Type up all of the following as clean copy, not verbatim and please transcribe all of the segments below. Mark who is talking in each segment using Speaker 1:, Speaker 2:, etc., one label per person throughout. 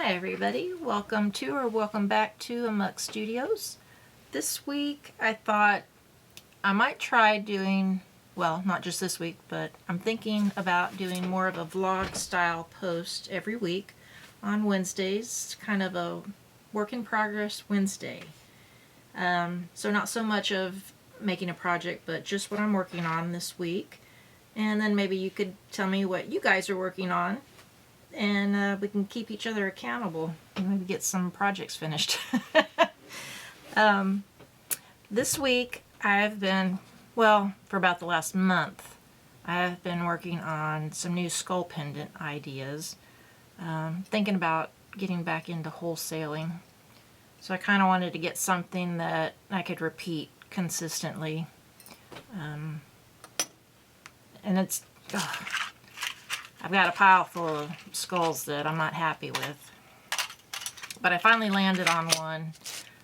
Speaker 1: Hi everybody, welcome back to Amuck Studios. This week I thought I might try doing, well, not just this week, but I'm thinking about doing more of a vlog style post every week on Wednesdays, kind of a work in progress Wednesday. So not so much of making a project, but just what I'm working on this week. And then maybe you could tell me what you guys are working on, and we can keep each other accountable and maybe get some projects finished. This week I've been, well, for about the last month, I've been working on some new skull pendant ideas, thinking about getting back into wholesaling. So I kind of wanted to get something that I could repeat consistently. And it's, I've got a pile full of skulls that I'm not happy with. But I finally landed on one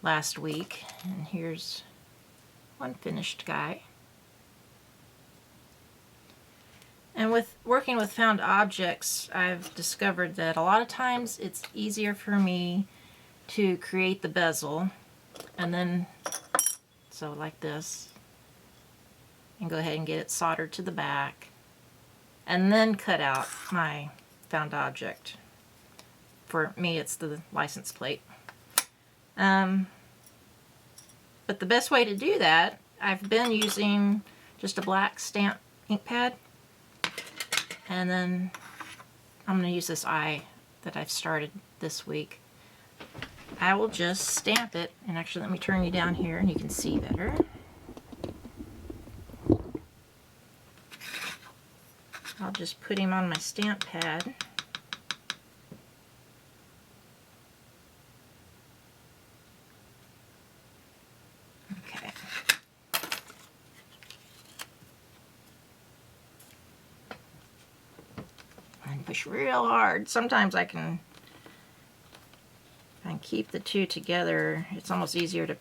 Speaker 1: last week, and here's one finished guy. And with working with found objects, I've discovered that a lot of times it's easier for me to create the bezel, and then, so like this, and go ahead and get it soldered to the back, and then cut out my found object. For me, it's the license plate. But the best way to do that, I've been using just a black stamp ink pad, and then I'm going to use this eye that I've started this week. I will just stamp it, and actually let me turn you down here and you can see better. I'll just put him on my stamp pad. Okay. And push real hard. Sometimes I can keep the two together. It's almost easier to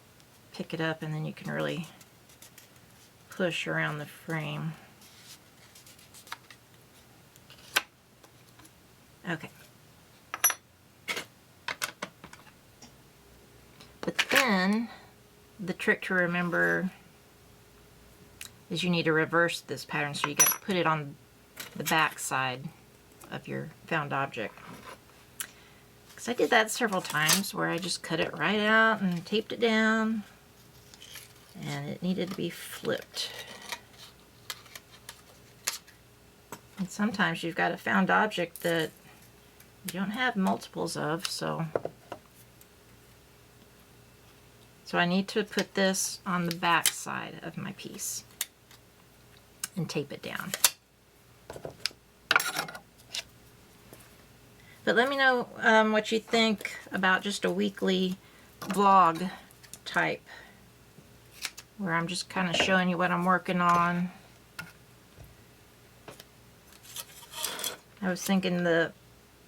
Speaker 1: pick it up, and then you can really push around the frame. Okay. But then the trick to remember is you need to reverse this pattern, so you got to put it on the back side of your found object. Because I did that several times where I just cut it right out and taped it down, and it needed to be flipped. And sometimes you've got a found object that you don't have multiples of, so I need to put this on the back side of my piece and tape it down. But let me know what you think about just a weekly vlog type, where I'm just kind of showing you what I'm working on. I was thinking the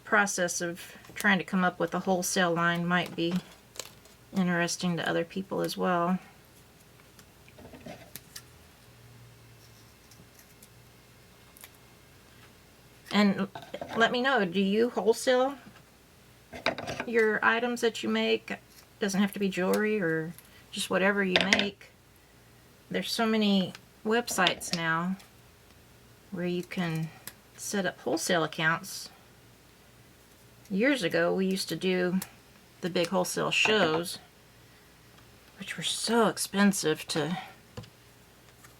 Speaker 1: process of trying to come up with a wholesale line might be interesting to other people as well. And let me know, do you wholesale your items that you make? Doesn't have to be jewelry or just whatever you make. There's so many websites now where you can set up wholesale accounts. Years ago, we used to do the big wholesale shows, which were so expensive to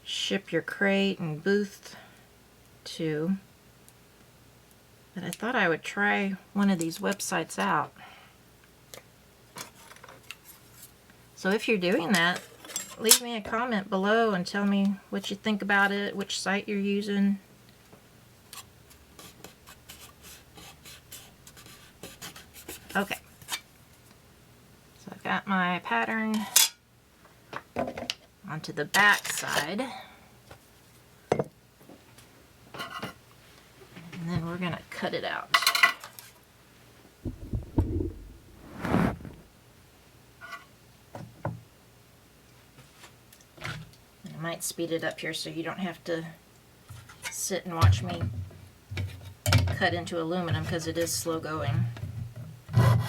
Speaker 1: ship your crate and booth to. But I thought I would try one of these websites out. So if you're doing that, leave me a comment below and tell me what you think about it, which site you're using. Okay. So I've got my pattern onto the back side. And then we're going to cut it out. And I might speed it up here so you don't have to sit and watch me cut into aluminum, because it is slow going. Okay.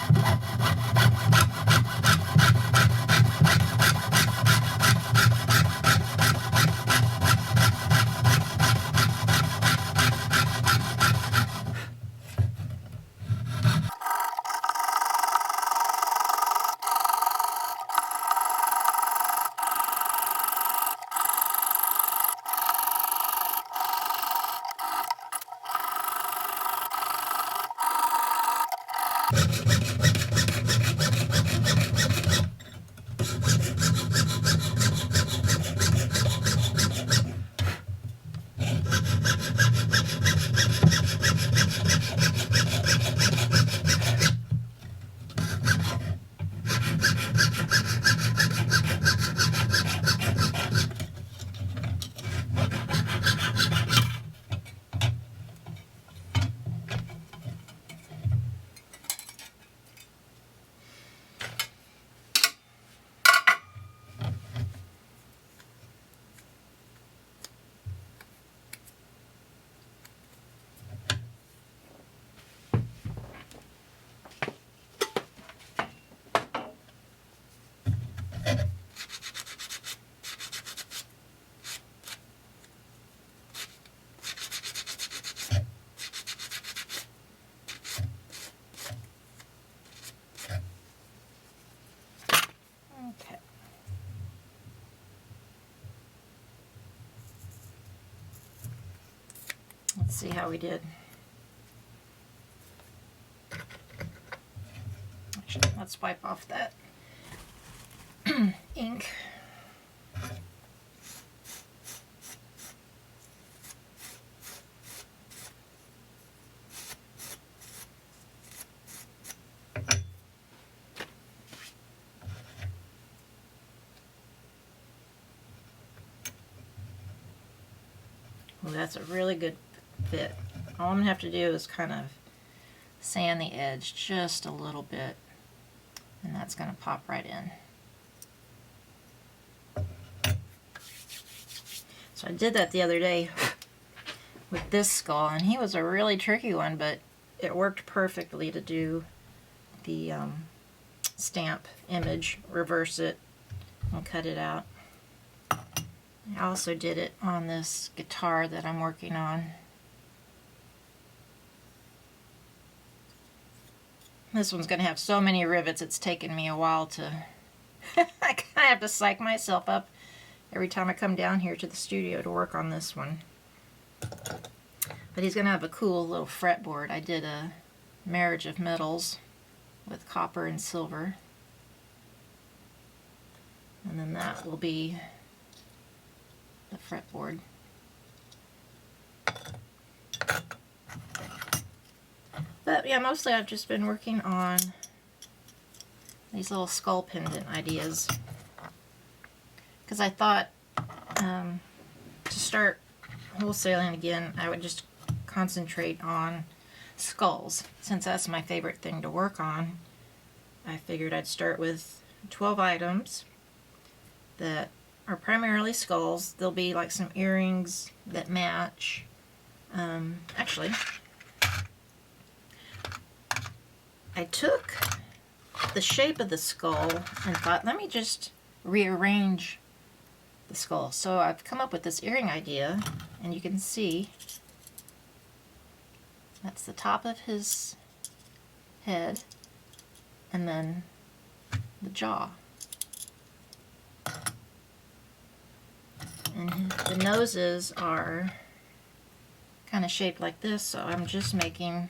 Speaker 1: Let's see how we did. Actually, let's wipe off that ink. Well, that's a really good fit. All I'm going to have to do is kind of sand the edge just a little bit, and that's going to pop right in. So I did that the other day with this skull, and he was a really tricky one, but it worked perfectly to do the stamp image, reverse it, and cut it out. I also did it on this guitar that I'm working on. This one's going to have so many rivets, it's taken me a while to... I kind of have to psych myself up every time I come down here to the studio to work on this one. But he's going to have a cool little fretboard. I did a marriage of metals with copper and silver. And then that will be the fretboard. But yeah, mostly I've just been working on these little skull pendant ideas. Because I thought to start wholesaling again, I would just concentrate on skulls. Since that's my favorite thing to work on, I figured I'd start with 12 items that are primarily skulls. There'll be like some earrings that match. Actually, I took the shape of the skull and thought, let me just rearrange the skull. So I've come up with this earring idea, and you can see that's the top of his head, and then the jaw. And the noses are kind of shaped like this, so I'm just making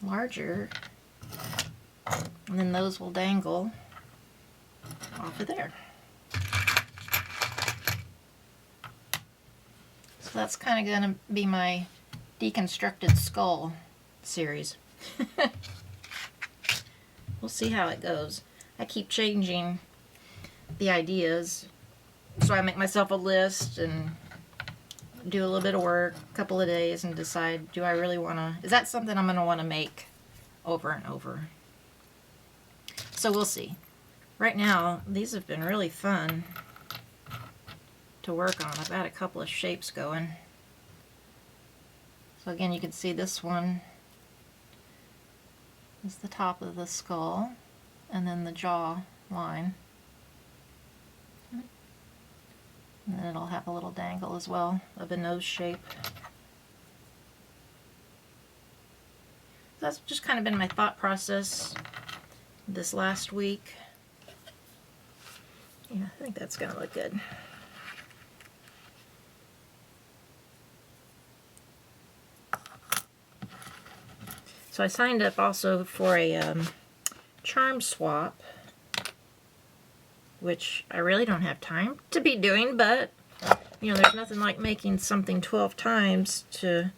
Speaker 1: larger, and then those will dangle off of there. So that's kind of going to be my deconstructed skull series. We'll see how it goes. I keep changing the ideas, so I make myself a list and do a little bit of work, a couple of days, and decide, do I really want to, is that something I'm going to want to make over and over? So we'll see. Right now, these have been really fun to work on. I've got a couple of shapes going. So again, you can see this one is the top of the skull, and then the jaw line. And then it'll have a little dangle as well of a nose shape. That's just kind of been my thought process this last week. Yeah, I think that's going to look good. So I signed up also for a charm swap, which I really don't have time to be doing, but you know, there's nothing like making something 12 times to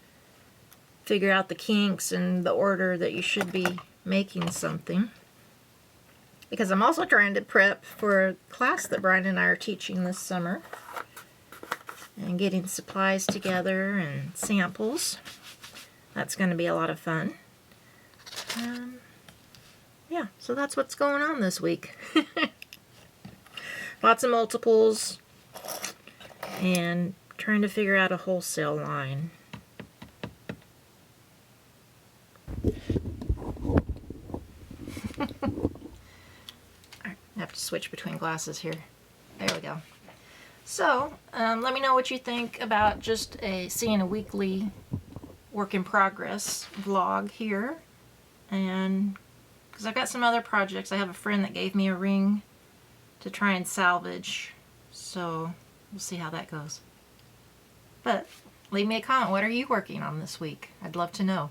Speaker 1: figure out the kinks and the order that you should be making something. Because I'm also trying to prep for a class that Brian and I are teaching this summer, and getting supplies together and samples. That's going to be a lot of fun. Yeah, so that's what's going on this week. Lots of multiples, and trying to figure out a wholesale line. I have to switch between glasses here. There we go. So, let me know what you think about just seeing a weekly work in progress vlog here. And because I've got some other projects, I have a friend that gave me a ring to try and salvage, so we'll see how that goes. But leave me a comment. What are you working on this week? I'd love to know.